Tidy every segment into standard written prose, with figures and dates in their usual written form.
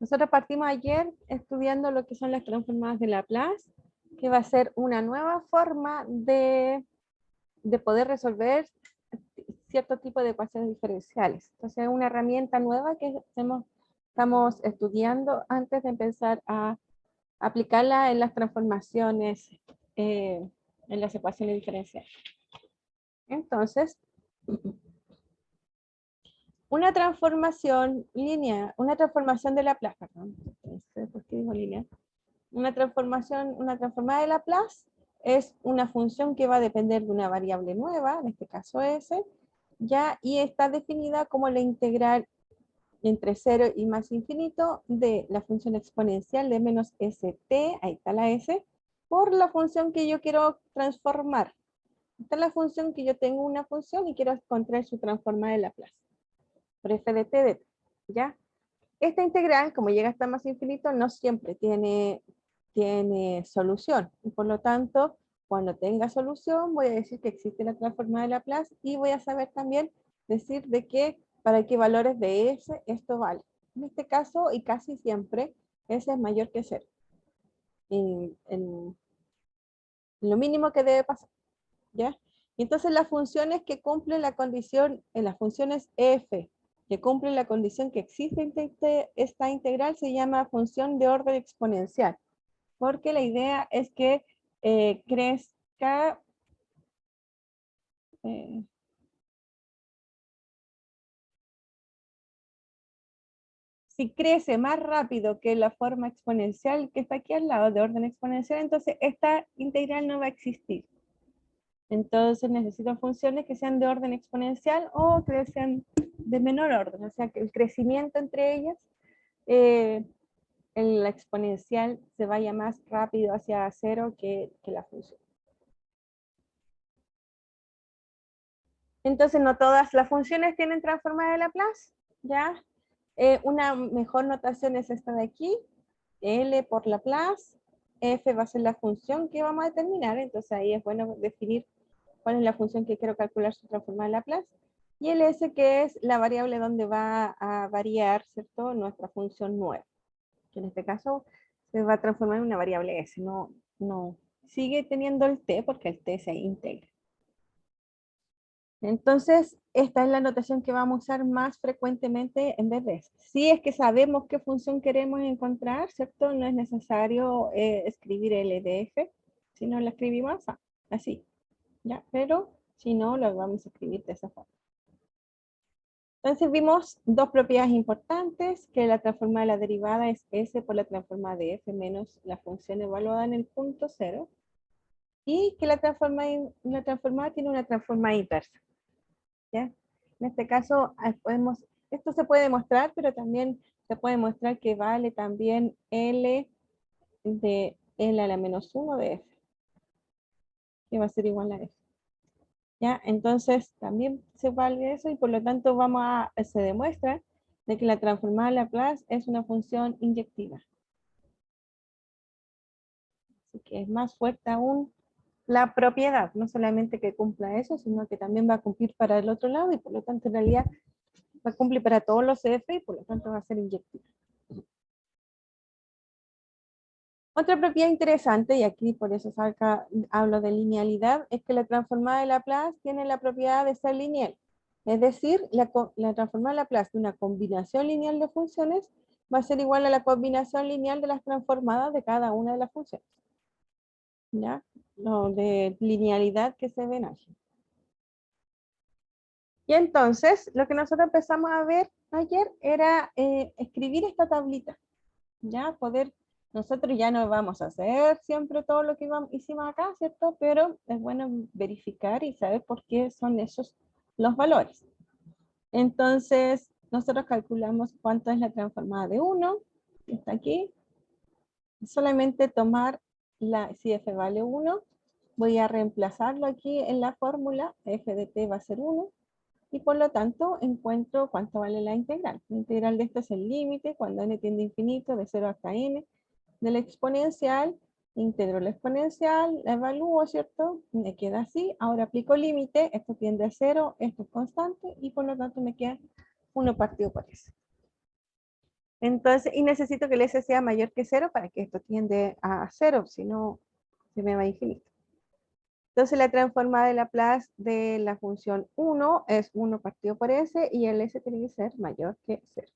Nosotros partimos ayer estudiando lo que son las transformadas de Laplace, que va a ser una nueva forma de poder resolver cierto tipo de ecuaciones diferenciales. Entonces es una herramienta nueva que estamos estudiando antes de empezar a aplicarla en las transformaciones, en las ecuaciones diferenciales. Entonces, una transformación lineal, una transformación de Laplace, perdón, ¿por qué digo lineal? Una transformada de Laplace es una función que va a depender de una variable nueva, en este caso s, ya, y está definida como la integral entre 0 y más infinito de la función exponencial de menos st, ahí está la s, por la función que yo quiero transformar. Esta es la función que yo tengo una función y quiero encontrar su transformada de Laplace, por f de t de t, ¿ya? Esta integral, como llega hasta más infinito, no siempre tiene solución. Y por lo tanto, cuando tenga solución, voy a decir que existe la transformada de Laplace y voy a saber también decir de qué, para qué valores de S esto vale. En este caso, y casi siempre, S es mayor que 0. En lo mínimo que debe pasar, ¿ya? Y entonces las funciones que cumplen la condición, en las funciones f, que cumplen la condición que existe esta integral, se llama función de orden exponencial, porque la idea es que crezca, si crece más rápido que la forma exponencial que está aquí al lado de orden exponencial, entonces esta integral no va a existir. Entonces necesito funciones que sean de orden exponencial o que sean de menor orden, o sea que el crecimiento entre ellas, en la exponencial se vaya más rápido hacia 0 que la función. Entonces no todas las funciones tienen transformada de Laplace, ¿ya? Una mejor notación es esta de aquí, L por Laplace, F va a ser la función que vamos a determinar, entonces ahí es bueno definir cuál es la función que quiero calcular su transformada de Laplace, y el S que es la variable donde va a variar, ¿cierto?, nuestra función nueva, que en este caso se va a transformar en una variable S, no sigue teniendo el T porque el T se integra. Entonces, esta es la notación que vamos a usar más frecuentemente en vez de esta. Si es que sabemos qué función queremos encontrar, ¿cierto? No es necesario escribir LDF, si no la escribimos así, ¿ya? Pero si no, lo vamos a escribir de esa forma. Entonces vimos dos propiedades importantes, que la transformada de la derivada es S por la transformada de F menos la función evaluada en el punto 0, y que la transformada tiene una transformada inversa. ¿Ya? En este caso, esto se puede demostrar, pero también se puede mostrar que vale también L de L a la menos 1 de F, que va a ser igual a F. ¿Ya? Entonces, también se vale eso y por lo tanto se demuestra de que la transformada de Laplace es una función inyectiva. Así que es más fuerte aún la propiedad, no solamente que cumpla eso, sino que también va a cumplir para el otro lado y por lo tanto en realidad va a cumplir para todos los F y por lo tanto va a ser inyectiva. Otra propiedad interesante, y aquí por eso hablo de linealidad, es que la transformada de Laplace tiene la propiedad de ser lineal. Es decir, la transformada de Laplace de una combinación lineal de funciones va a ser igual a la combinación lineal de las transformadas de cada una de las funciones. ¿Ya? Lo de linealidad que se ven aquí. Y entonces, lo que nosotros empezamos a ver ayer era escribir esta tablita. Ya nosotros ya no vamos a hacer siempre todo lo que hicimos acá, ¿cierto? Pero es bueno verificar y saber por qué son esos los valores. Entonces, nosotros calculamos cuánto es la transformada de 1, que está aquí. Solamente tomar si f vale 1, voy a reemplazarlo aquí en la fórmula, f de t va a ser 1, y por lo tanto encuentro cuánto vale la integral. La integral de esto es el límite, cuando n tiende a infinito, de 0 hasta n, de la exponencial, integro la exponencial, la evalúo, ¿cierto? Me queda así, ahora aplico límite, esto tiende a 0, esto es constante, y por lo tanto me queda 1 partido por S. Entonces, y necesito que el S sea mayor que 0 para que esto tiende a 0, si no, se me va a infinito. Entonces, la transformada de Laplace de la función 1 es 1 partido por S y el S tiene que ser mayor que 0.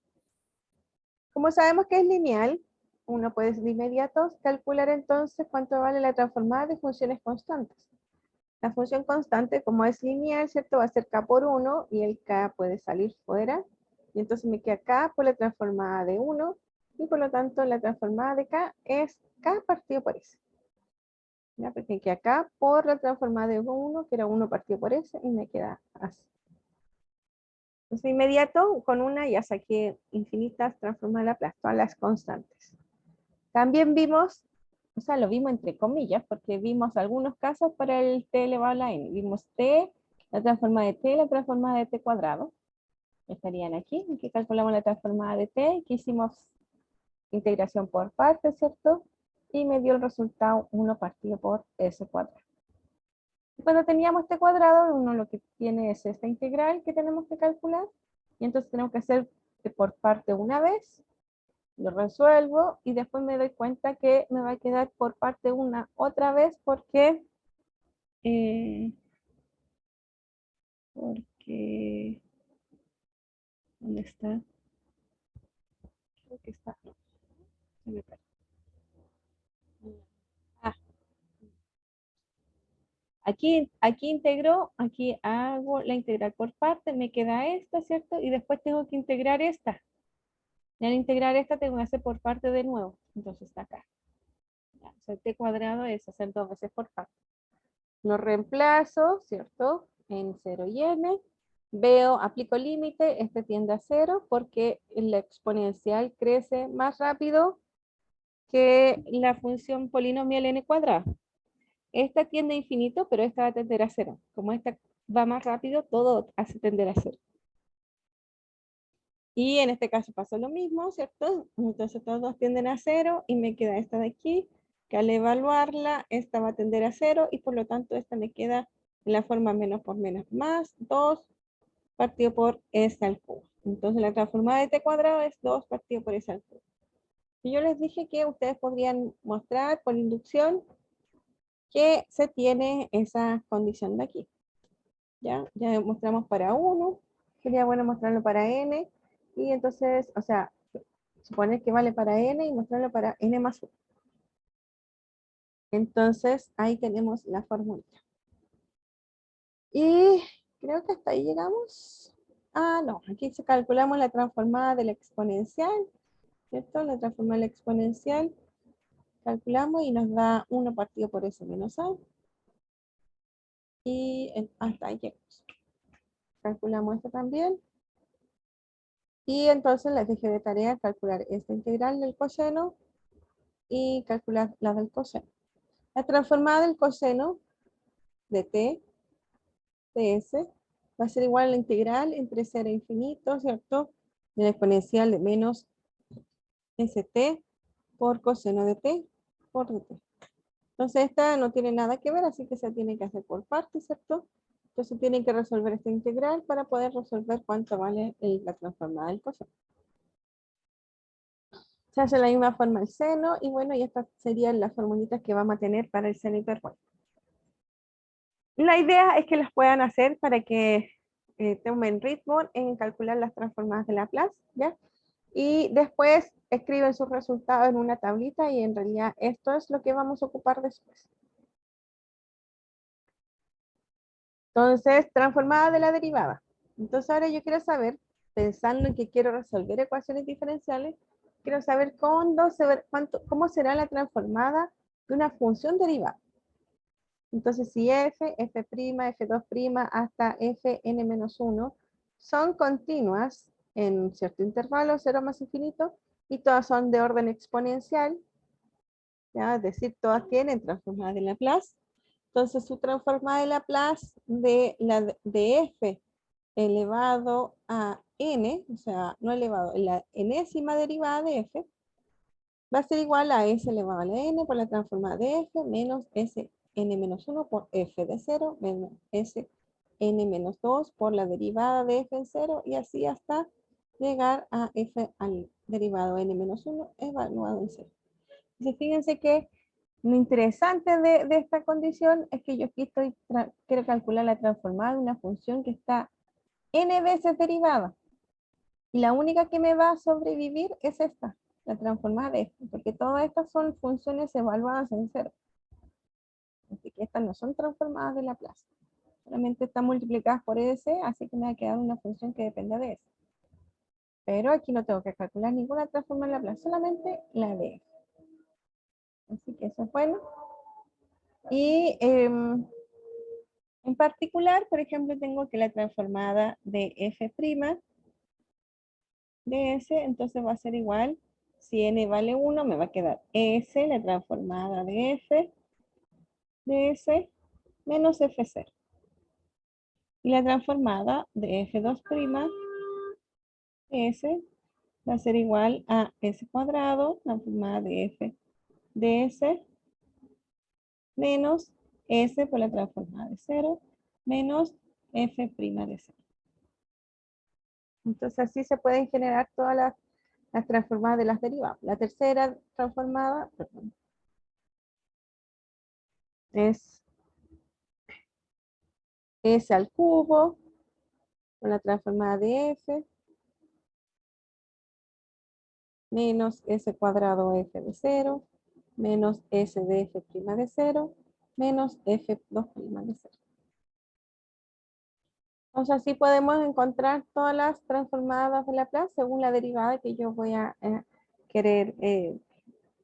Como sabemos que es lineal, uno puede de inmediato calcular entonces cuánto vale la transformada de funciones constantes. La función constante, como es lineal, ¿cierto? Va a ser k por 1 y el k puede salir fuera. Y entonces me queda k por la transformada de 1 y por lo tanto la transformada de k es k partido por s. ¿Ya? Porque me queda k por la transformada de 1, que era 1 partido por s, y me queda así. Entonces inmediato, con una ya saqué infinitas transformadas de Laplace, todas las constantes. También vimos, o sea, lo vimos entre comillas, porque vimos algunos casos para el t elevado a la n. Vimos t, la transformada de t, la transformada de t cuadrado. Estarían aquí. Aquí calculamos la transformada de t, que hicimos integración por partes, ¿cierto? Y me dio el resultado 1 partido por s cuadrado. Y cuando teníamos este cuadrado, uno lo que tiene es esta integral que tenemos que calcular. Y entonces tenemos que hacer por parte una vez. Lo resuelvo y después me doy cuenta que me va a quedar por parte una otra vez porque ¿dónde está? Creo que está, no, se me perdió. Ah, aquí integro, aquí hago la integral por parte, me queda esta, ¿cierto? Y después tengo que integrar esta. Y al integrar esta tengo que hacer por parte de nuevo. Entonces está acá. Ya, o sea, t cuadrado es hacer 2 veces por parte. Lo reemplazo, ¿cierto? En 0 y n. Veo, aplico límite, este tiende a 0 porque la exponencial crece más rápido que la función polinomial n cuadrado. Esta tiende a infinito, pero esta va a tender a 0. Como esta va más rápido, todo hace tender a 0. Y en este caso pasa lo mismo, ¿cierto? Entonces todos tienden a 0 y me queda esta de aquí, que al evaluarla, esta va a tender a 0 y por lo tanto esta me queda en la forma menos por menos más 2 partido por s al cubo. Entonces la transformada de t cuadrado es 2 partido por s al cubo. Y yo les dije que ustedes podrían mostrar por inducción que se tiene esa condición de aquí. Ya mostramos para 1, sería bueno mostrarlo para n, y entonces, o sea, suponer que vale para n y mostrarlo para n más 1. Entonces, ahí tenemos la fórmula. Y creo que hasta ahí llegamos. Ah, no, aquí calculamos la transformada de la exponencial, ¿cierto? La transformada de la exponencial, calculamos y nos da 1 partido por s menos a. Y hasta ahí llegamos. Calculamos esto también. Y entonces les dejé de tarea calcular esta integral del coseno y calcular la del coseno. La transformada del coseno de t, de s, va a ser igual a la integral entre 0 e infinito, ¿cierto? De la exponencial de menos st por coseno de t por dt. Entonces esta no tiene nada que ver, así que se tiene que hacer por partes, ¿cierto? Entonces tienen que resolver esta integral para poder resolver cuánto vale la transformada del coseno. Se hace de la misma forma el seno y bueno, y estas serían las formulitas que vamos a tener para el seno hiperbólico. La idea es que las puedan hacer para que tomen ritmo en calcular las transformadas de Laplace, ¿ya? Y después escriben sus resultados en una tablita y en realidad esto es lo que vamos a ocupar después. Entonces, transformada de la derivada. Entonces ahora yo quiero saber, pensando en que quiero resolver ecuaciones diferenciales, quiero saber cómo será la transformada de una función derivada. Entonces, si f, f', f2' hasta fn-1 son continuas en un cierto intervalo, 0 más infinito, y todas son de orden exponencial, ¿ya? Es decir, todas tienen transformada de Laplace. Entonces, su transformada de Laplace de f elevado a n, o sea, no elevado, la enésima derivada de f, va a ser igual a s elevado a la n por la transformada de f menos s n-1 por f de 0 menos s n-2 por la derivada de f en 0 y así hasta llegar a f al derivado n menos 1 evaluado en 0. Entonces, fíjense que lo interesante de esta condición es que yo aquí quiero calcular la transformada de una función que está n veces derivada. Y la única que me va a sobrevivir es esta, la transformada de esta, porque todas estas son funciones evaluadas en 0. Así que estas no son transformadas de Laplace. Solamente están multiplicadas por S, así que me va a quedar una función que depende de S. Pero aquí no tengo que calcular ninguna transformada de Laplace, solamente la de F. Así que eso es bueno. Y en particular, por ejemplo, tengo que la transformada de F' de S, entonces va a ser igual. Si n vale 1, me va a quedar S, la transformada de F de S, menos F0. Y la transformada de F2' de S va a ser igual a S cuadrado, transformada de F de S, menos S por la transformada de 0, menos F' de 0. Entonces así se pueden generar todas las transformadas de las derivadas. La tercera transformada, perdón, es S al cubo con la transformada de F menos S cuadrado F de 0 menos S de F' de 0 menos F2' de 0. Entonces así podemos encontrar todas las transformadas de Laplace según la derivada que yo voy a querer,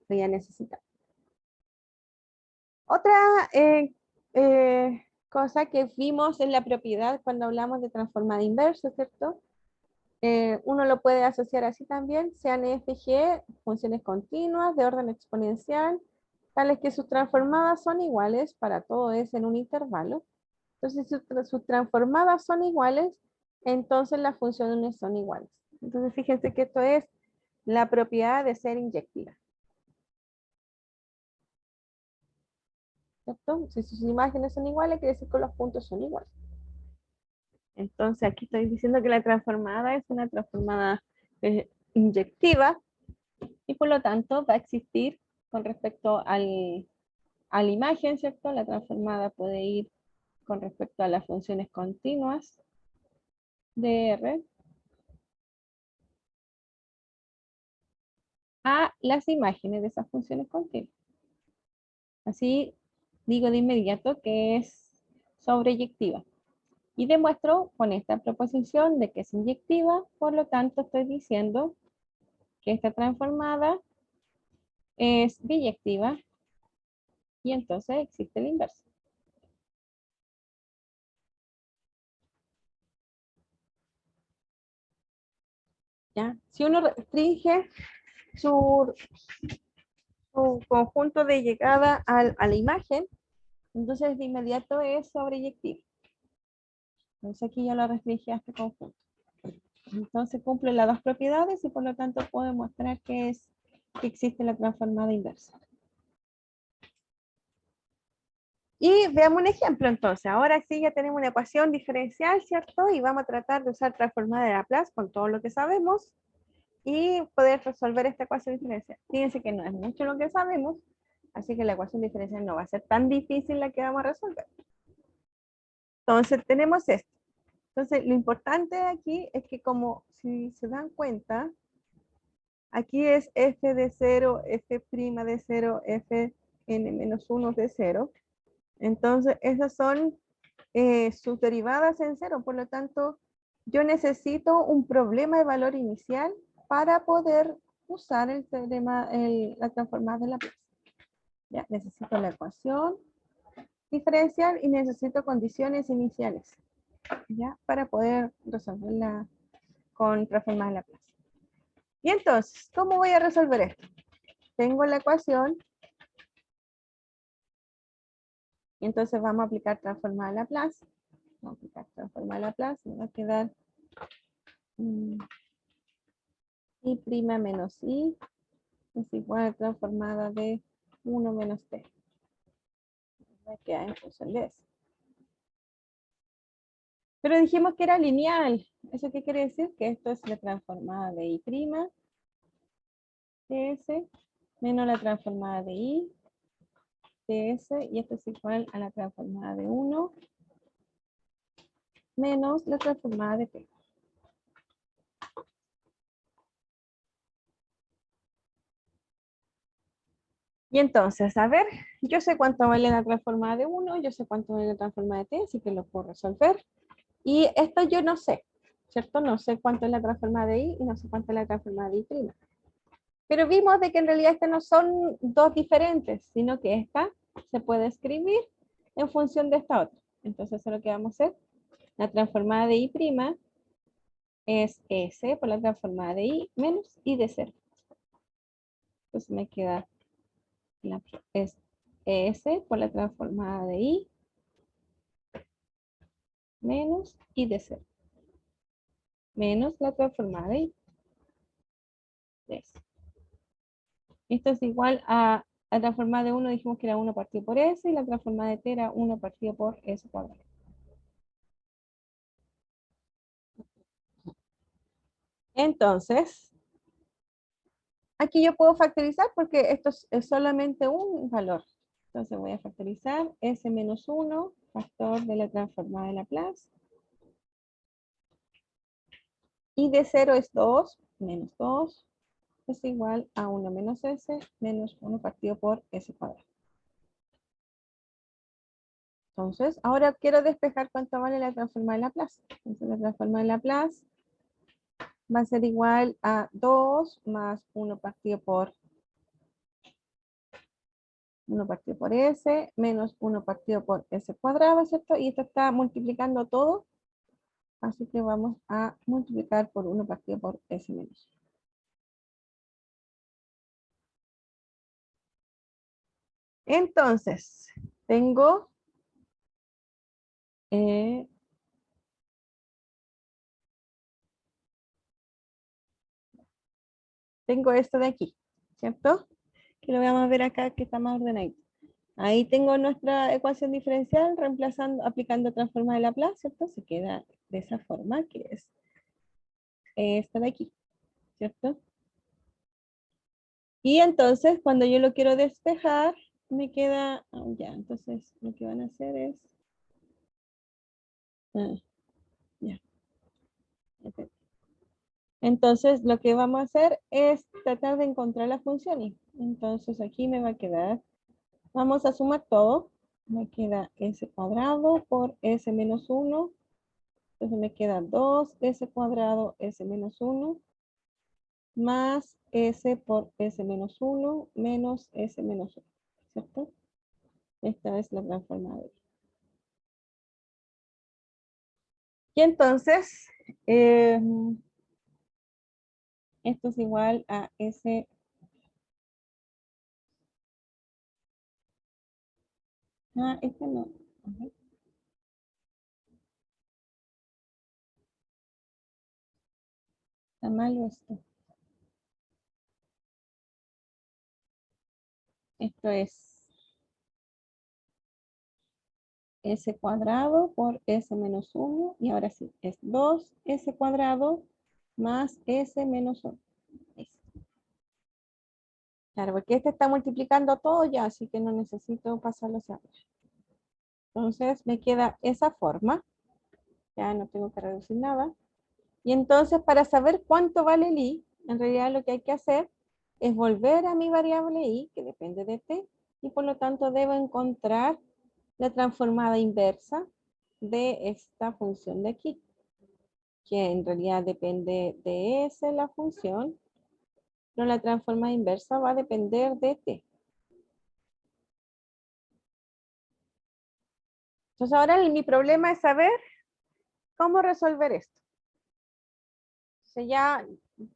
voy a necesitar. Otra cosa que vimos en la propiedad cuando hablamos de transformada inversa, ¿cierto? Uno lo puede asociar así también, sean f, g, funciones continuas de orden exponencial, tales que sus transformadas son iguales para todo S en un intervalo. Entonces, si sus transformadas son iguales, entonces las funciones son iguales. Entonces, fíjense que esto es la propiedad de ser inyectiva. ¿Cierto? Si sus imágenes son iguales, quiere decir que los puntos son iguales. Entonces, aquí estoy diciendo que la transformada es una transformada inyectiva y por lo tanto va a existir con respecto a la imagen, ¿cierto? La transformada puede ir con respecto a las funciones continuas de R a las imágenes de esas funciones continuas. Así digo de inmediato que es sobreyectiva. Y demuestro con esta proposición de que es inyectiva, por lo tanto estoy diciendo que esta transformada es biyectiva y entonces existe la inversa. ¿Ya? Si uno restringe su conjunto de llegada a la imagen, entonces de inmediato es sobreyectivo. Entonces aquí ya lo restringí a este conjunto. Entonces cumple las dos propiedades y por lo tanto puedo demostrar que existe la transformada inversa. Y veamos un ejemplo entonces. Ahora sí ya tenemos una ecuación diferencial, ¿cierto? Y vamos a tratar de usar transformada de Laplace con todo lo que sabemos y poder resolver esta ecuación diferencial. Fíjense que no es mucho lo que sabemos, así que la ecuación diferencial no va a ser tan difícil la que vamos a resolver. Entonces tenemos esto. Entonces lo importante aquí es que como si se dan cuenta, aquí es f de 0, f' de 0, f n menos 1 de 0. Entonces esas son sus derivadas en 0. Por lo tanto, yo necesito un problema de valor inicial para poder usar el teorema, la transformada de Laplace. Ya, necesito la ecuación diferencial y necesito condiciones iniciales, ¿ya? Para poder resolverla con transformada de Laplace. Y entonces, ¿cómo voy a resolver esto? Tengo la ecuación y entonces vamos a aplicar transformada de Laplace. Vamos a aplicar transformada de Laplace, me va a quedar i' menos i es igual a transformada de 1 menos t. Me queda en función de eso. Pero dijimos que era lineal. ¿Eso qué quiere decir? Que esto es la transformada de i', ts menos la transformada de i ts, y esto es igual a la transformada de 1 menos la transformada de t. Y entonces, a ver, yo sé cuánto vale la transformada de 1, yo sé cuánto vale la transformada de t, así que lo puedo resolver. Y esto yo no sé, ¿cierto? No sé cuánto es la transformada de i y no sé cuánto es la transformada de i'. Pero vimos de que en realidad estas no son dos diferentes, sino que esta se puede escribir en función de esta otra. Entonces, eso es lo que vamos a hacer. La transformada de i' es s por la transformada de i menos i de 0. Entonces me queda es s por la transformada de i menos i de 0. Menos la transformada de i de s. Esto es igual a la transformada de 1, dijimos que era 1 partido por s, y la transformada de t era 1 partido por s cuadrado. Entonces, aquí yo puedo factorizar porque esto es solamente un valor. Entonces voy a factorizar s menos 1, factor de la transformada de Laplace. Y de 0 es 2, menos 2, es igual a 1 menos s, menos 1 partido por s cuadrado. Entonces, ahora quiero despejar cuánto vale la transformada de Laplace. Entonces, la transformada de Laplace va a ser igual a 2 más 1 partido por s, menos 1 partido por s cuadrado, ¿cierto? Y esto está multiplicando todo, así que vamos a multiplicar por 1 partido por s menos. Entonces, tengo esto de aquí, ¿cierto? Que lo vamos a ver acá que está más ordenado. Ahí tengo nuestra ecuación diferencial reemplazando, aplicando transformada de Laplace, ¿cierto? Se queda de esa forma, que es esta de aquí, ¿cierto? Y entonces, cuando yo lo quiero despejar, me queda, ya, entonces lo que van a hacer es, ya. Entonces, lo que vamos a hacer es tratar de encontrar la función y entonces aquí me va a quedar, vamos a sumar todo, me queda s cuadrado por s menos 1, entonces me queda 2s cuadrado s menos 1 más s por s menos 1 menos s menos 1, ¿cierto? Esta es la transformada. Y entonces, esto es igual a s. Este no. Ajá. Está malo esto. Esto es s cuadrado por s menos 1. Y ahora sí, es 2s cuadrado más s menos 1. Claro, porque este está multiplicando todo ya, así que no necesito pasarlo hacia abajo. Entonces me queda esa forma. Ya no tengo que reducir nada. Y entonces para saber cuánto vale el i, en realidad lo que hay que hacer es volver a mi variable i, que depende de t, y por lo tanto debo encontrar la transformada inversa de esta función de aquí, que en realidad depende de s la función, pero la transformada inversa va a depender de t. Entonces ahora mi problema es saber cómo resolver esto. Entonces ya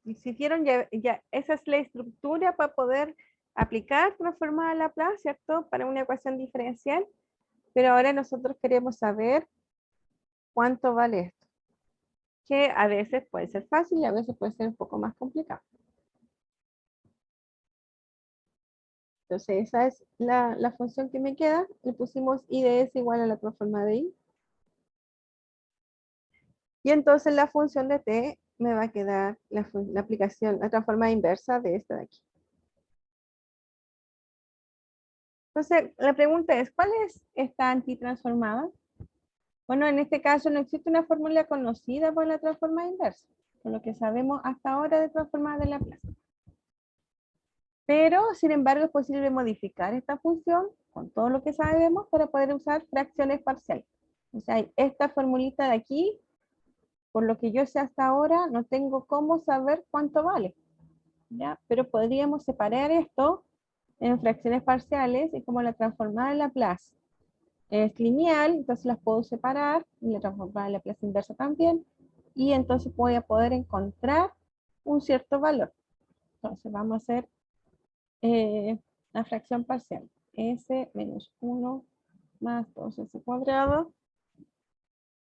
hicieron, ya esa es la estructura para poder aplicar transformada a Laplace, ¿cierto? Para una ecuación diferencial. Pero ahora nosotros queremos saber cuánto vale esto. Que a veces puede ser fácil y a veces puede ser un poco más complicado. Entonces esa es la función que me queda. Le pusimos i de s igual a la transformada de i. Y entonces la función de t me va a quedar la aplicación, la transformada inversa de esta de aquí. Entonces, la pregunta es, ¿cuál es esta antitransformada? Bueno, en este caso no existe una fórmula conocida para la transformada inversa, por lo que sabemos hasta ahora de transformada de Laplace. Pero, sin embargo, es posible modificar esta función con todo lo que sabemos para poder usar fracciones parciales. O sea, hay esta formulita de aquí, por lo que yo sé hasta ahora, no tengo cómo saber cuánto vale, ¿ya? Pero podríamos separar esto en fracciones parciales y como la transformada de Laplace es lineal, entonces las puedo separar, y la transformada de Laplace inversa también, y entonces voy a poder encontrar un cierto valor. Entonces vamos a hacer la fracción parcial, s menos 1 más 2s cuadrado,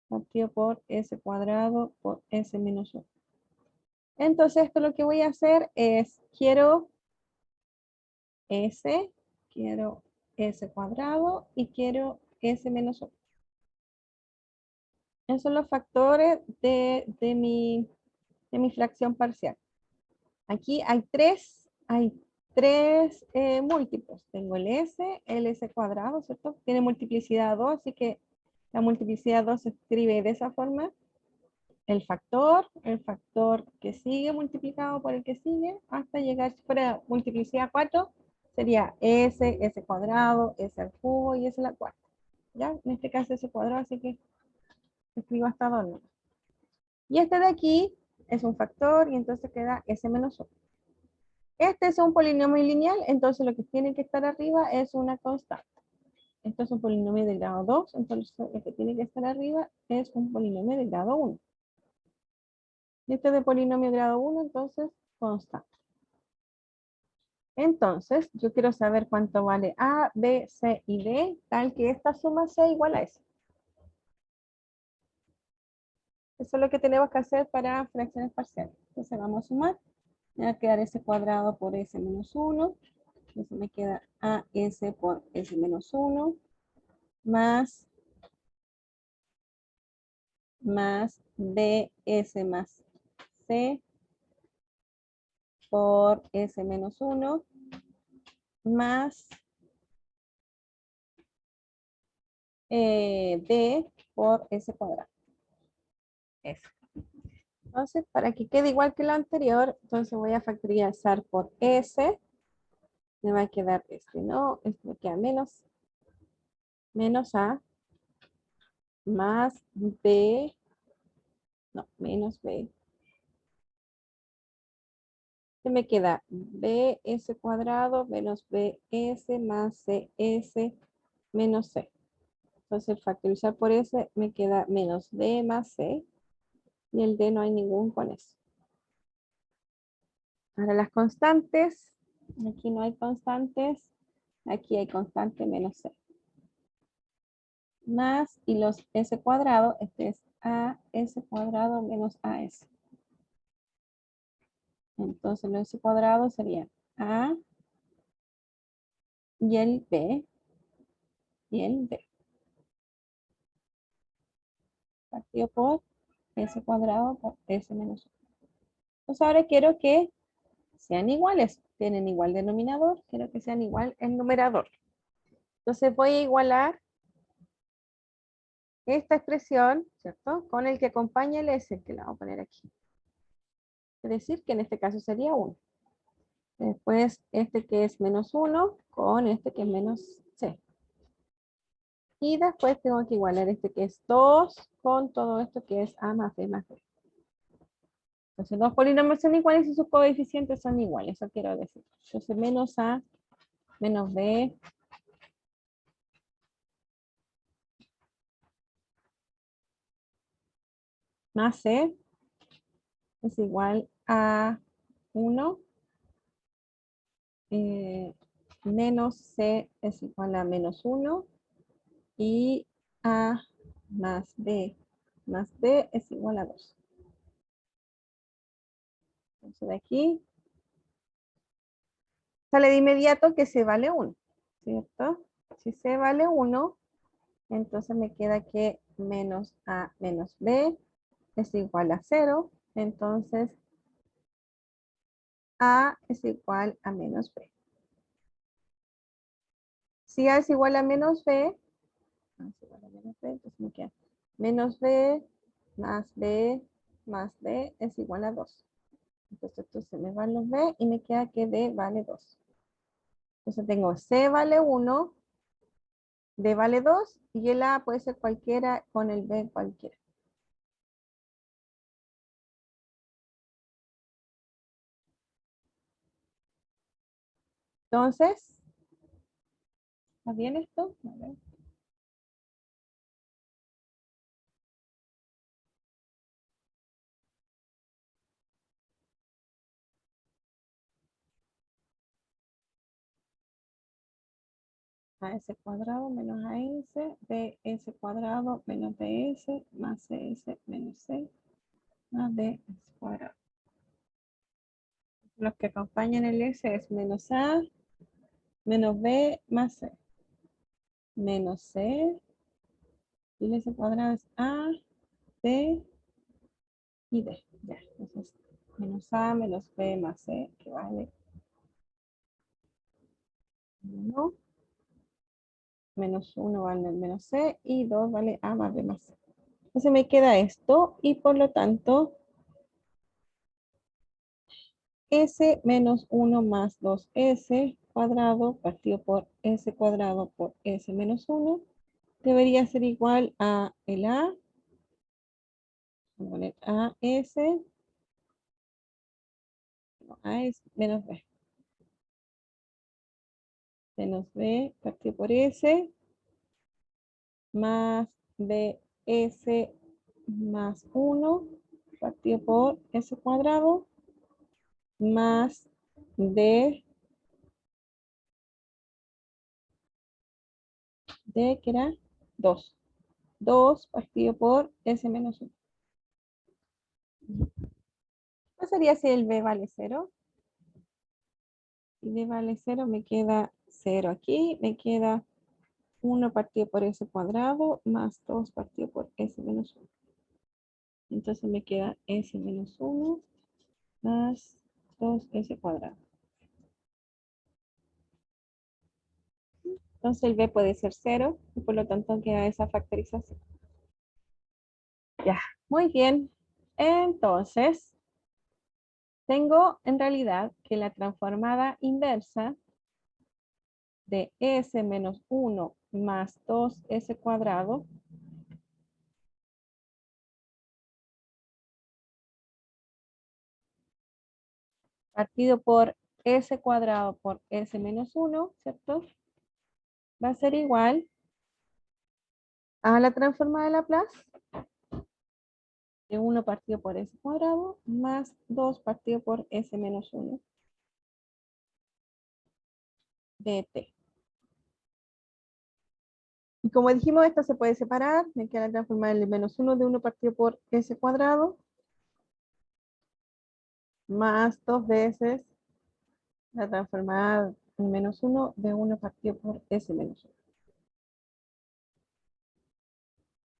partido por s cuadrado por s menos 1. Entonces esto lo que voy a hacer es, quiero s cuadrado y quiero s menos 1. Esos son los factores de mi fracción parcial. Aquí hay tres múltiplos. Tengo el s cuadrado, ¿cierto? Tiene multiplicidad 2, así que la multiplicidad 2 se escribe de esa forma. El factor que sigue multiplicado por el que sigue, hasta llegar, si fuera multiplicidad 4, sería s cuadrado, s al cubo y s a la cuarta. ¿Ya? En este caso s cuadrado, así que escribo hasta 2 números. Y este de aquí es un factor y entonces queda s menos 1. Este es un polinomio lineal, entonces lo que tiene que estar arriba es una constante. Esto es un polinomio de grado 2, entonces lo que tiene que estar arriba es un polinomio de grado 1. Y este es de polinomio de grado 1, entonces constante. Entonces, yo quiero saber cuánto vale A, B, C y D, tal que esta suma sea igual a S. Eso es lo que tenemos que hacer para fracciones parciales. Entonces vamos a sumar. Me va a quedar S cuadrado por S menos 1. Entonces me queda AS por S menos 1 más BS más C por S menos 1 más D por S cuadrado. Eso. Entonces, para que quede igual que lo anterior, entonces voy a factorizar por S. Me va a quedar no, esto me queda menos A más B, no, menos B. Se me queda BS cuadrado menos BS más CS menos C. Entonces, factorizar por S me queda menos D más C. Y el D no hay ningún con eso. Ahora las constantes. Aquí no hay constantes. Aquí hay constante menos C. Más, y los S cuadrado, este es AS cuadrado menos AS. Entonces, los S cuadrado serían A y el B y el D. Partido por S cuadrado por S menos 1. Entonces ahora quiero que sean iguales. Tienen igual denominador. Quiero que sean igual el numerador. Entonces voy a igualar esta expresión, ¿cierto? Con el que acompaña el S, que la vamos a poner aquí. Es decir, que en este caso sería 1. Después este que es menos 1 con este que es menos C. Y después tengo que igualar este que es 2 con todo esto que es A más B más B. Entonces los polinomios son iguales y sus coeficientes son iguales, eso quiero decir. Entonces menos A menos B más C es igual a 1 menos C es igual a menos 1 y A más B es igual a 2. Entonces de aquí sale de inmediato que C vale 1, ¿cierto? Si C vale 1, entonces me queda que menos A menos B es igual a 0. Entonces A es igual a menos B. si A es igual a menos B, entonces me queda menos B más B más D es igual a 2. Entonces esto se me van los B y me queda que D vale 2. Entonces tengo C vale 1, D vale 2 y el A puede ser cualquiera con el B cualquiera. Entonces, ¿está bien esto? A ver. AS cuadrado menos AS, BS cuadrado menos DS, más CS menos C, más DS cuadrado. Los que acompañan el S es menos A, menos B, más C. Menos C, y el S cuadrado es A, D y D. Ya, entonces, menos A, menos B, más C, que vale 1. Menos 1 vale menos C y 2 vale A más B más C. Entonces me queda esto y por lo tanto S menos 1 más 2S cuadrado partido por S cuadrado por S menos 1 debería ser igual a el A. Voy a poner AS menos B. Menos B partido por S más BS más 1 partido por S cuadrado más D que era 2. 2 partido por S menos 1. ¿Qué sería si el B vale 0? Si B vale 0, me queda 0 aquí. Me queda 1 partido por S cuadrado más 2 partido por S menos 1. Entonces me queda S menos 1 más 2S cuadrado. Entonces el B puede ser 0 y por lo tanto queda esa factorización. Ya, muy bien. Entonces, tengo en realidad que la transformada inversa de S menos 1 más 2S cuadrado partido por S cuadrado por S menos 1, ¿cierto? Va a ser igual a la transformada de Laplace de 1 partido por S cuadrado más 2 partido por S menos 1 de T. Y como dijimos, esto se puede separar, me queda la transformada del menos 1 de 1 partido por S cuadrado más 2 veces la transformada del menos 1 de 1 partido por S menos 1.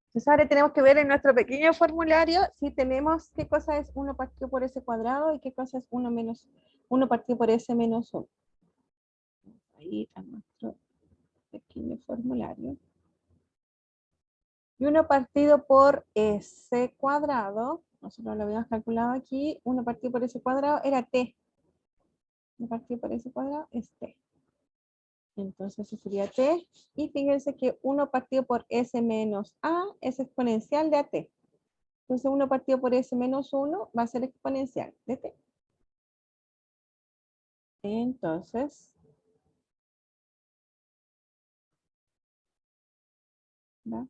Entonces ahora tenemos que ver en nuestro pequeño formulario si tenemos qué cosa es 1 partido por S cuadrado y qué cosa es 1 partido por S menos 1. Ahí a nuestro pequeño formulario. Y 1 partido por S cuadrado, nosotros lo habíamos calculado aquí, 1 partido por S cuadrado era T. 1 partido por S cuadrado es T. Entonces eso sería T. Y fíjense que 1 partido por S menos A es exponencial de AT. Entonces 1 partido por S menos 1 va a ser exponencial de T. Entonces, ¿va?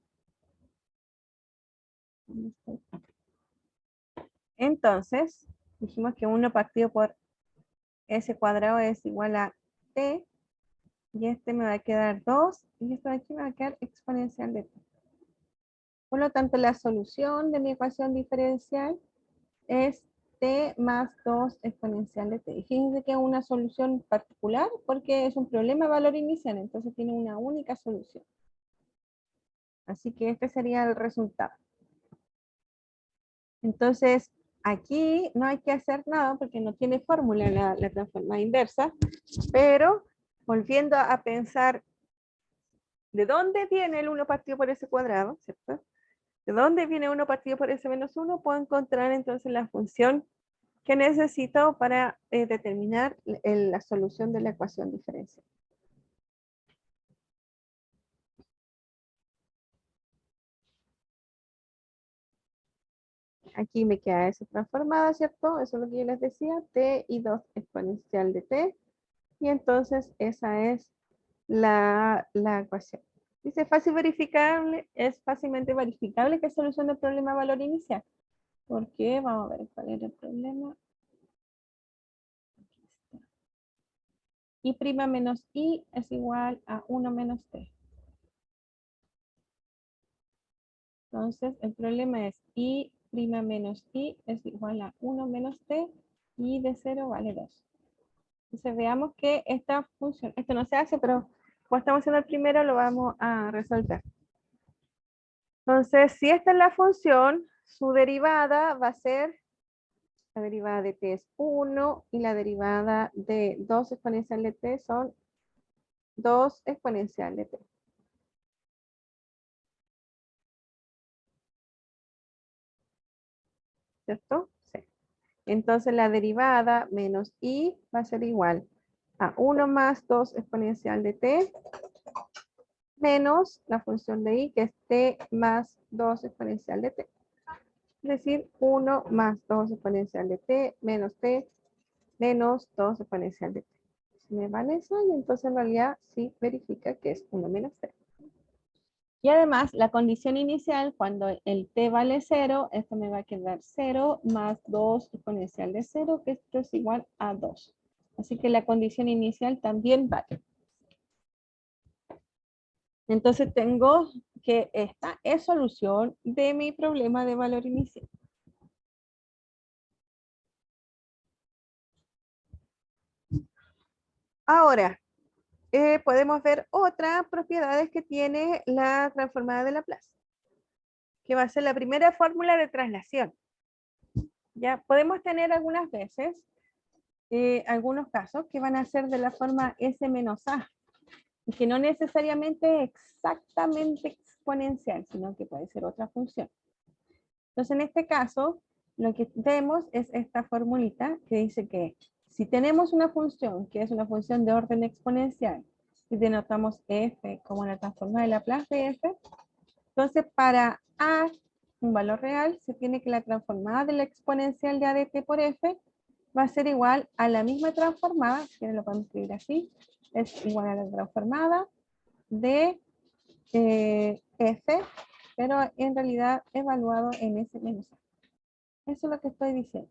Entonces, dijimos que 1 partido por S cuadrado es igual a T. Y este me va a quedar 2. Y esto de aquí me va a quedar exponencial de T. Por lo tanto, la solución de mi ecuación diferencial es T más 2 exponencial de T. Y fíjense que es una solución particular porque es un problema de valor inicial. Entonces tiene una única solución. Así que este sería el resultado. Entonces, aquí no hay que hacer nada porque no tiene fórmula la transformada inversa, pero volviendo a pensar ¿De dónde viene el 1 partido por s cuadrado? ¿Cierto? ¿De dónde viene 1 partido por s menos 1? Puedo encontrar entonces la función que necesito para determinar la solución de la ecuación diferencial. Aquí me queda S transformada, ¿cierto? Eso es lo que yo les decía, t y 2 exponencial de t. Y entonces esa es la ecuación. Dice fácil verificable, es fácilmente verificable que soluciona el problema de valor inicial. ¿Por qué? Vamos a ver cuál era el problema. Aquí está. Y' menos i es igual a 1 menos t. Entonces, el problema es i' menos i es igual a 1 menos t y de 0 vale 2. Entonces, veamos que esta función, esto no se hace, pero como estamos haciendo el primero, lo vamos a resolver. Entonces, si esta es la función, su derivada va a ser, la derivada de t es 1 y la derivada de 2 exponencial de t son 2 exponencial de t. ¿Cierto? Sí. Entonces la derivada menos i va a ser igual a 1 más 2 exponencial de t menos la función de i que es t más 2 exponencial de t. Es decir, 1 más 2 exponencial de t menos t menos 2 exponencial de t. Si me vale eso, y entonces en realidad sí verifica que es 1 menos t. Y además, la condición inicial, cuando el t vale 0, esto me va a quedar 0 más 2 exponencial de 0, que esto es igual a 2. Así que la condición inicial también vale. Entonces tengo que esta es solución de mi problema de valor inicial. Ahora, podemos ver otras propiedades que tiene la transformada de Laplace, que va a ser la primera fórmula de traslación. Ya podemos tener algunas veces, algunos casos que van a ser de la forma S menos A, y que no necesariamente exactamente exponencial, sino que puede ser otra función. Entonces, en este caso, lo que vemos es esta formulita que dice que si tenemos una función que es una función de orden exponencial y denotamos f como la transformada de Laplace de f, entonces para a un valor real se tiene que la transformada de la exponencial de a de t por f va a ser igual a la misma transformada, si lo podemos escribir así, es igual a la transformada de f, pero en realidad evaluado en s menos a. Eso es lo que estoy diciendo.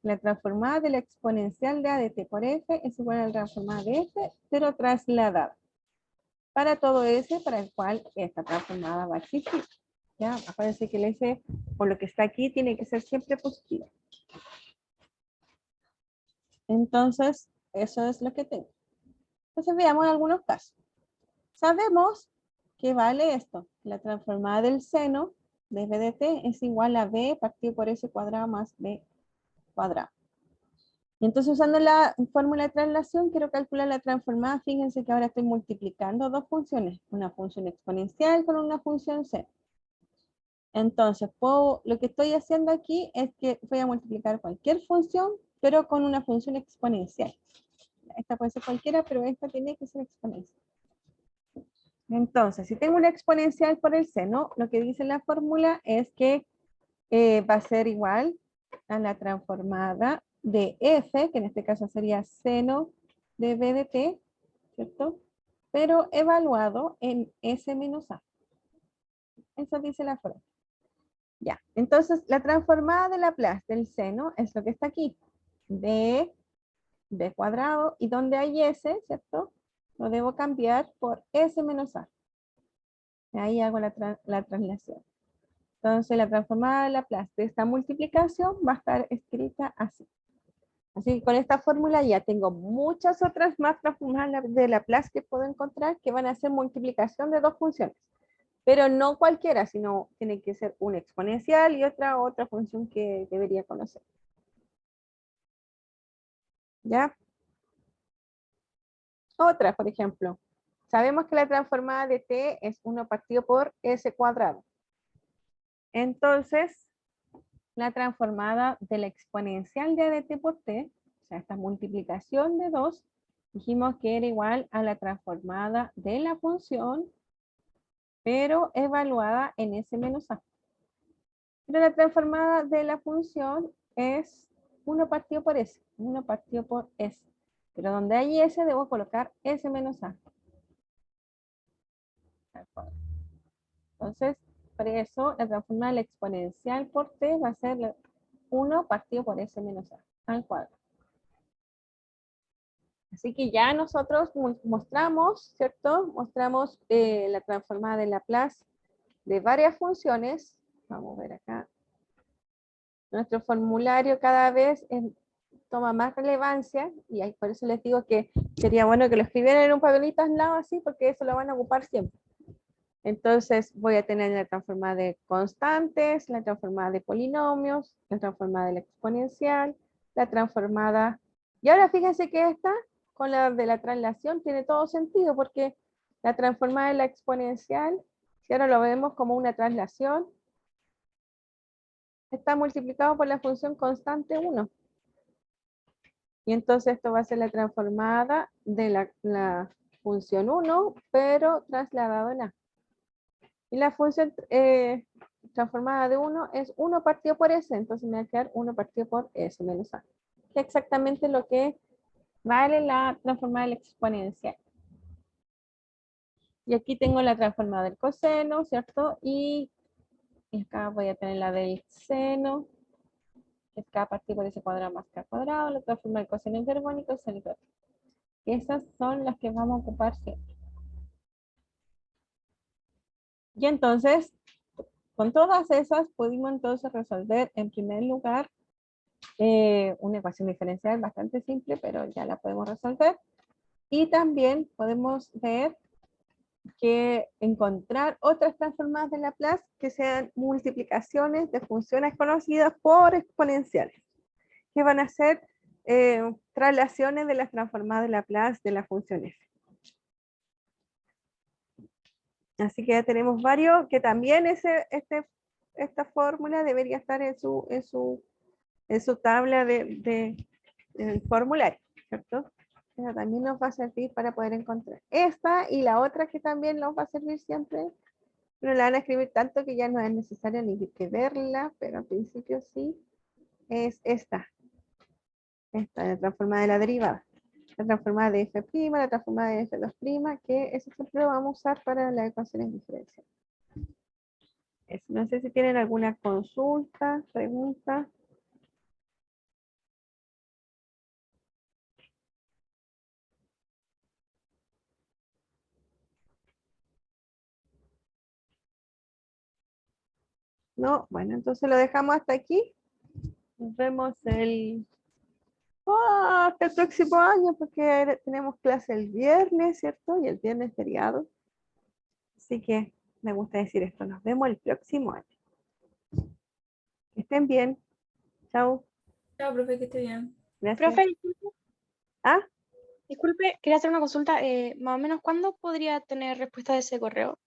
La transformada de la exponencial de a de t por f es igual a la transformada de f, pero trasladada. Para todo s para el cual esta transformada va a existir. ¿Ya? Acuérdense que el s, por lo que está aquí, tiene que ser siempre positivo. Entonces, eso es lo que tengo. Entonces, veamos algunos casos. Sabemos que vale esto. La transformada del seno de b de t es igual a b partido por s cuadrado más b cuadrado. Y entonces, usando la fórmula de traslación, quiero calcular la transformada. Fíjense que ahora estoy multiplicando dos funciones. Una función exponencial con una función seno. Entonces, lo que estoy haciendo aquí es que voy a multiplicar cualquier función, pero con una función exponencial. Esta puede ser cualquiera, pero esta tiene que ser exponencial. Entonces, si tengo una exponencial por el seno, lo que dice la fórmula es que va a ser igual a la transformada de f, que en este caso sería seno de b de t, ¿cierto? Pero evaluado en s menos a. Eso dice la fórmula. Ya, entonces la transformada de Laplace del seno es lo que está aquí. B cuadrado, y donde hay s, ¿cierto? Lo debo cambiar por s menos a. Ahí hago la traslación. Entonces la transformada de Laplace de esta multiplicación va a estar escrita así. Así que con esta fórmula ya tengo muchas otras más transformadas de Laplace que puedo encontrar que van a ser multiplicación de dos funciones. Pero no cualquiera, sino tiene que ser una exponencial y otra función que debería conocer. ¿Ya? Otra, por ejemplo. sabemos que la transformada de t es 1 partido por s cuadrado. Entonces, la transformada de la exponencial de a de t por t, o sea, esta multiplicación de 2, dijimos que era igual a la transformada de la función, pero evaluada en s menos a. Pero la transformada de la función es 1 partido por s, 1 partido por s. Pero donde hay s debo colocar s menos a. Entonces, por eso la transformada de la exponencial por t va a ser 1 partido por s menos a al cuadrado. Así que ya nosotros mostramos, ¿cierto? Mostramos la transformada de Laplace de varias funciones. Vamos a ver acá. Nuestro formulario cada vez toma más relevancia y por eso les digo que sería bueno que lo escribieran en un papelito al lado así, porque eso lo van a ocupar siempre. Entonces voy a tener la transformada de constantes, la transformada de polinomios, la transformada de la exponencial, la transformada... Y ahora fíjense que esta, con la de la traslación, tiene todo sentido, porque la transformada de la exponencial, si ahora lo vemos como una traslación, está multiplicado por la función constante 1. Y entonces esto va a ser la transformada de la función 1, pero trasladado en a. Y la función transformada de 1 es 1 partido por s, entonces me va a quedar 1 partido por s menos a. Es exactamente lo que vale la transformada de la exponencial. Y aquí tengo la transformada del coseno, ¿cierto? Y acá voy a tener la del seno, que es k partido por s cuadrado más k cuadrado, la transformada del coseno hiperbólico, seno hiperbólico. Esas son las que vamos a ocupar siempre. Y entonces, con todas esas, pudimos entonces resolver en primer lugar una ecuación diferencial bastante simple, pero ya la podemos resolver. Y también podemos ver que encontrar otras transformadas de Laplace que sean multiplicaciones de funciones conocidas por exponenciales, que van a ser traslaciones de las transformadas de Laplace de la función f. Así que ya tenemos varios, que también esta fórmula debería estar en su tabla del formulario, ¿cierto? Esa también nos va a servir para poder encontrar. Esta y la otra que también nos va a servir siempre, pero la van a escribir tanto que ya no es necesario ni que verla, pero al principio sí, es esta, la transformada de la derivada. La transformada de f', la transformada de f2', que eso siempre lo vamos a usar para las ecuaciones diferenciales. No sé si tienen alguna consulta, pregunta. No, bueno, entonces lo dejamos hasta aquí. Nos vemos hasta el próximo año, porque tenemos clase el viernes, ¿cierto? Y el viernes feriado. Así que me gusta decir esto. Nos vemos el próximo año. Que estén bien. Chao. Chao, profe, que esté bien. Gracias. Profe, disculpe, ¿Ah? disculpe, quería hacer una consulta. Más o menos, ¿cuándo podría tener respuesta de ese correo?